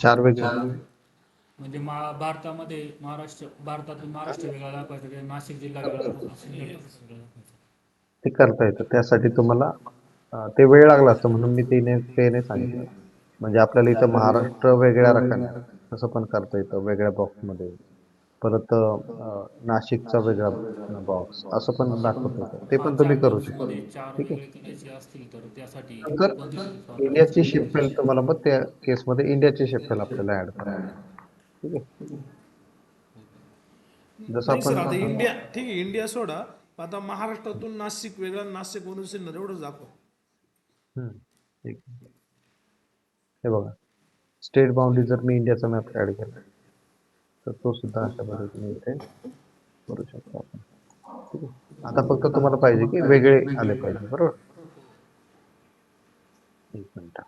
4 वेगळे म्हणजे भारतामध्ये भारतातून महाराष्ट्र वेगळा दाखवायचा किंवा नाशिक जिल्हा वेगळा दाखवायचा वेगळा दाखवायचा. ते करता येतं. त्यासाठी तुम्हाला ते वेळ लागला असतं, म्हणून मी ते नाही सांगितलं. म्हणजे आपल्याला इथं महाराष्ट्र वेगळ्या रकाने तसं पण करता येतं वेगळ्या बॉक्समध्ये. परत नाशिकचा वेगळा बॉक्स असं पण दाखवत होतं, ते हा, पण तुम्ही चार करू शकता. बॉक्समध्ये चार ठीक आहे. वेगळे करायचे असतील तर त्यासाठी तर कोणती सोर्स इंडियाची वापरायची? शेप फाईल तुम्हाला मग त्या केसमध्ये इंडियाची शेप फाईल आपल्याला ऍड करायची. ठीक आहे. जसं नाही सर, आपण आता इंडिया ठीक आहे, इंडिया सोडा. आता महाराष्ट्रातून नाशिक वेगळा, नाशिकवरून सिन्नर एवढंच दाखवा. हम्म, ठीक आहे. हे बघा, स्टेट बाउंड्री जर मी इंडियाचा मॅप ऍड केला तर तो सुद्धा अशा पद्धतीने इथे करू शकतो आपण. ठीक आहे. आता फक्त तुम्हाला पाहिजे की वेगळे आले पाहिजे, बरोबर. एक मिनिट.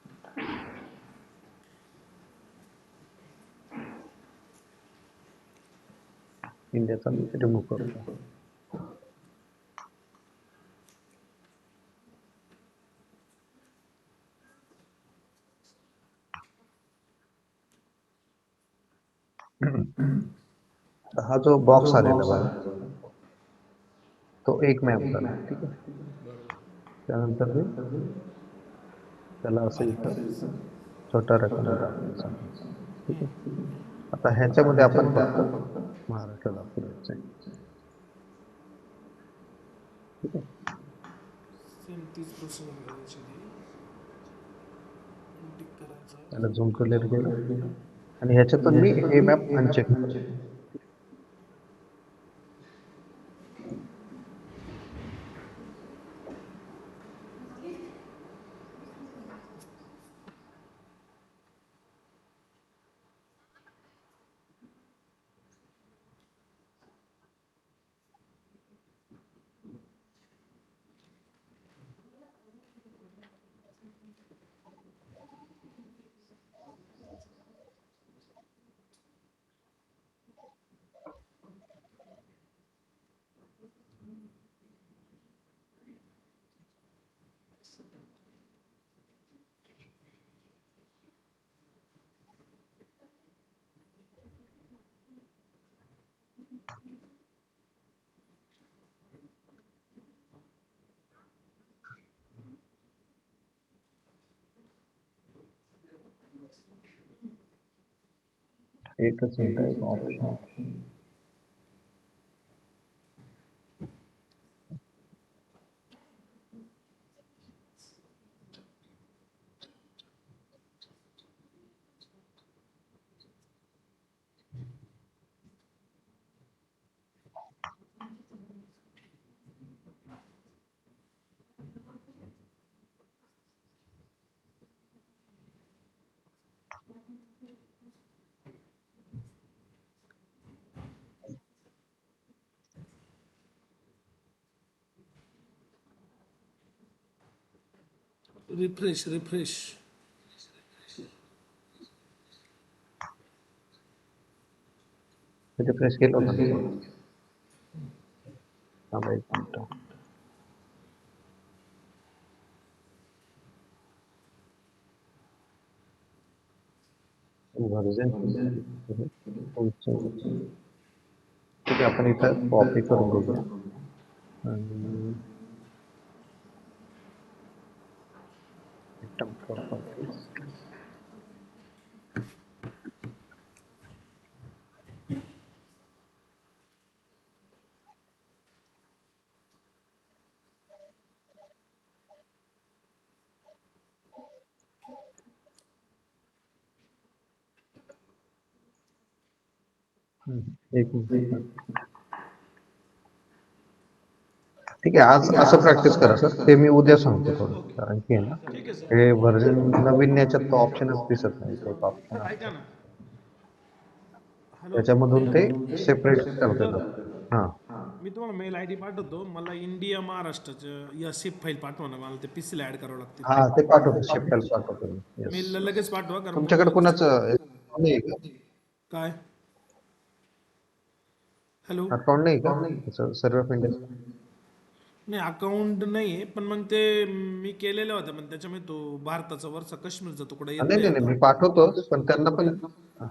इंडियाचा मी रिमूव्ह करतो. हा जो बॉक्स आलेला बघा, तो एक मॅप झाला. ठीक आहे. बरोबर. त्यानंतर मी त्याला असं बारीक इथं करायचं. छोटा रकाना दाखवायचा. ठीक आहे. आता ह्याच्यामध्ये आपण फक्त महाराष्ट्र दाखवू द्यायचं आहे. ठीक आहे. सेम तीच प्रोसेस करायची ती. टिक करायचं. त्याला झूम क्लिअर केलं आणि ह्याच्यातून मी हे मॅप अनचेक. एकच मिनिट, एक ऑप्शन. Refresh refresh. रिफ्रेश केलं होतं ना सर? थांबा एक मिनिट. व्हर्जन ठीक आहे, आपण इथं कॉपी करून बघूया आणि item properties. एक मिनिट. ठीक आहे, आज असं प्रॅक्टिस करा सर, ते मी उद्या सांगतो थोडं, ओके. कारण की आहे ना ठीक आहे सर. हे व्हर्जन नवीन याच्यात तो ऑप्शनच दिसत नाही. एक ऑप्शन ऐका असतं ना. हॅलो. त्याच्यामधून ते सेपरेट करता सर, येतात. हां. मी तुम्हाला मेल आय डी पाठवतो. मला इंडिया महाराष्ट्राचं या शिप फाईल पाठवा ना, मला ते पीसीला ऍड करावं लागतील. हां, ते पाठवतो, शेपटेल पाठवतो मी. येस. मेलला लगेच पाठवा, कारण तुमच्याकडे प्रॉब्लेम. कोणाचं नाही आहे का? काय? हॅलो. अकाउंट नाही का सर्व ऑफ इंडिया? नाही, अकाउंट नाही आहे, पण मग ते मी केलेलं होतं, पण त्याच्यामुळे तो भारताचा वरचा काश्मीरचा तुकडा येत नाही नाही नाही नाही, आता. मी पाठवतोच, पण त्यांना पण,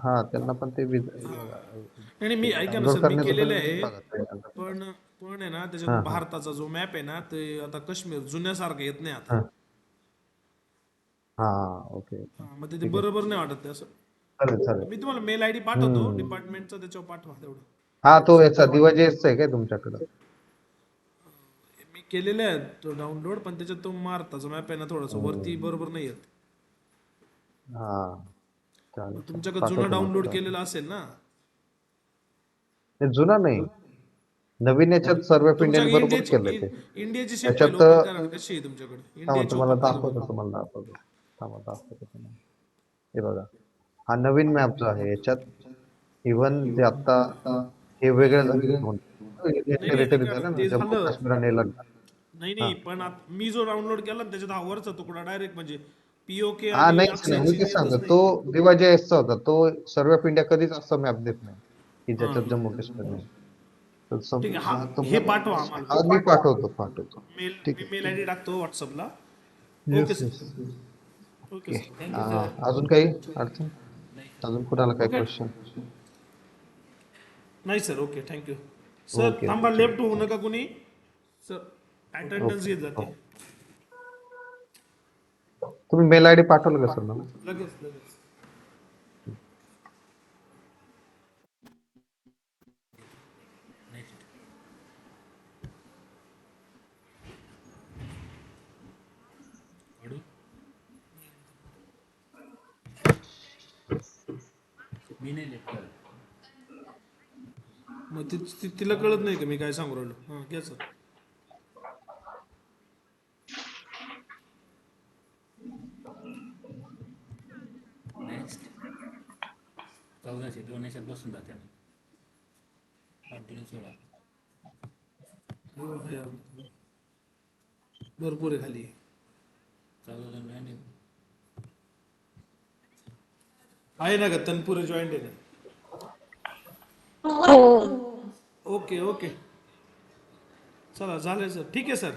हां, त्यांना पण ते नाही नाही, मी ऐका ना डाउनलोड सर, मी करण्याचं केलेलं पण लिंक आहे. बघा त्यांना. पण पण आहे ना, त्याच्यात हां हां भारताचा जो मॅप आहे ना, ते आता काश्मीर जुन्यासारखं येत नाही आता. हां हां, ओके ओके, हा, मग ते ठीक आहे, बरोबर नाही वाटत ते असं. चालेल चालेल. मी तुम्हाला मेल आय डी पाठवतो हम्म. डिपार्टमेंटचा, त्याच्यावर पाठवा तेवढं. हा तो याचा दिवाजेसचा आहे काय तुमच्याकडं? मी केलेले आहे तो डाउनलोड, पण त्याच्यात तो मारताचा मॅप आहे ना थोडासा वरती बरोबर नाही येत. हा चालेल चालेल, तुमच्याकडे जुना पाठवतो मग डाउनलोड तुला. केलेला असेल ना. हे जुना नाही, नवीन याच्यात सर्व तुमच्या इंडियन बरोबर केलंय ते. इंडियाची शेप फाईल याच्यात ओपन करा ना, कशी आहे तुमच्याकडे थांबा इंडियाची तुम्हाला ओपन करा बघू. दाखवतो, तुम्हाला दाखवतो. थांबा दाखवतो तुम्हाला. हे बघा, हा नवीन मॅप जो आहे याच्यात इव्हन जे आता हे वेगळं झालं, नाही नाही टेरिटरी ऐका ना, झालं ना ते जम्मू झालं. काश्मीर आणि लडाख. नाही हा नाही, पण मी जो डाउनलोड केला ना त्याच्यात हा वरचा तुकडा डायरेक्ट म्हणजे पीओके हा आणि नाहीच नाही, मी अक्षरची तेच येतच सांगतो, नाही. तो दिवाजेसचा होता. तो सर्व ऑफ इंडिया कधीच असं मॅप देत नाही की हा ज्याच्यात जम्मू काश्मीर नाही. तर ठीक आहे, हा हे तुम्हाला, पाठवा आम्हाला. हा मी पाठवतो. ठीक मी आहे. मेल आयडी टाकतो व्हॉट्सअपला. Okay yes yes. Sir. Okay okay. Sir. Thank you sir. अजून काही अडचण? नाही. अजून कुणाला काही ओके. क्वेश्चन? नाही sir, okay thank you. Sir okay थांबा, ओके लेफ्ट चालेल होऊ चालेल. नका कुणी. सर अटेंडन्स ओके येत जाते. हो. तुम्ही मेल आयडी पाठवलं का सर मला? लगेच लगेच. नेक्स्ट. काढू. मी नाही लेट करत. मग तिला कळत नाही का मी काय सांगू राहिलो? हां घ्या सर. नेक्स्ट. 1400 दोन याच्यात बसून जाते. कंटिन्यू सोडा. भरपूर आहे खाली. 1400 आहे ना का तनपुरे जॉईंट आहे ना. हो. Okay okay. चला झालं सर, ठीक आहे सर.